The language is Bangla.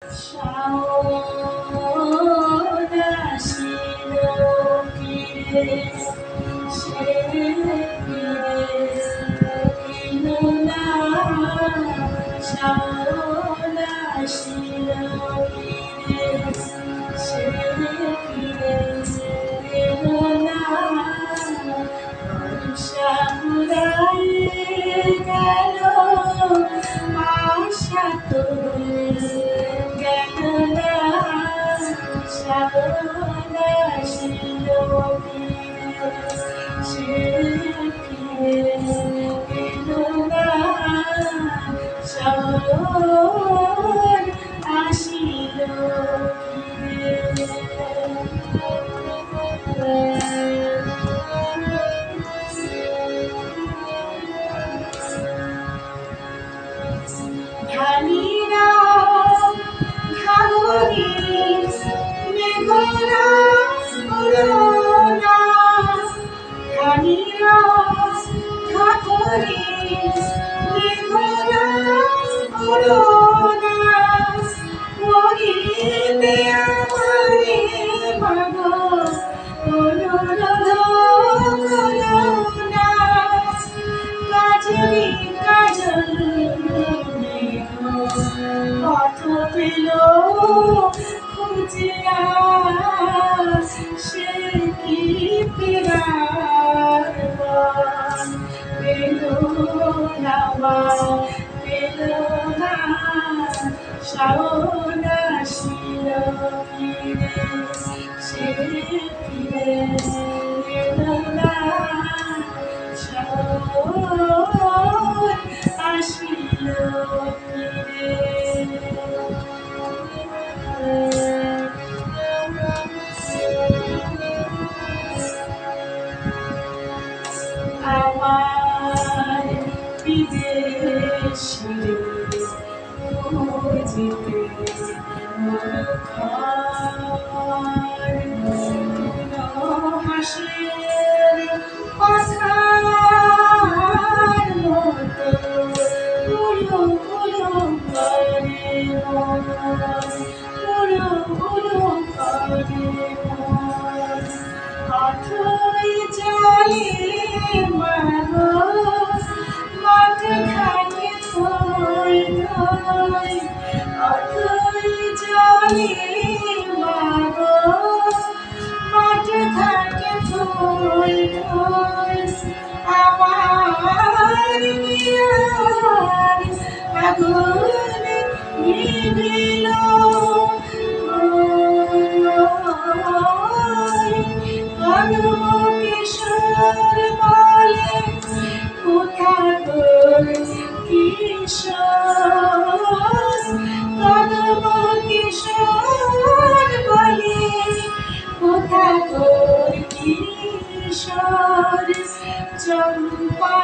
শাওন আসিল ফিরে, সে ফিরে এলো না। শাওন আসিল ফিরে, সে ফিরে এলো না। বর্ষা ফুরায়ে গেল, আশা তো গেল না। শাওন আসিল ফিরে, সে ফিরে এলো না। শাওন আসিল ফিরে। ধানীরা ঘাগরি মেঘনা উড়ো না। ধানীরা ঘাগরি মেঘনা উড়ো না। মরিতে আমারে মাগো অনুরোধ করো না। কাজলি কাজল পথ পেল খুঁজিয়া, সে কি ফেরার পথ পেল না, পেল না। শাওন আসিল ফিরে, সে ফিরে এলো না। শাওন আসিল ফিরে। আমার বিদেশী খুঁজিতে হাসির কথার মতো উড়ো উড়ো করে মন, উড়ো উড়ো করে মন। অথই জলে মাগো মাঠ ঘাটে থই থই। অথই জলে মাগো মাঠ ঘাটে থই থই। আমার পিয়ার আগুন নিভিল, কিশোর বলে কোথা তোর কিশোর। কদম কিশোর বলে কোথা তোর কিশোর। চম্পা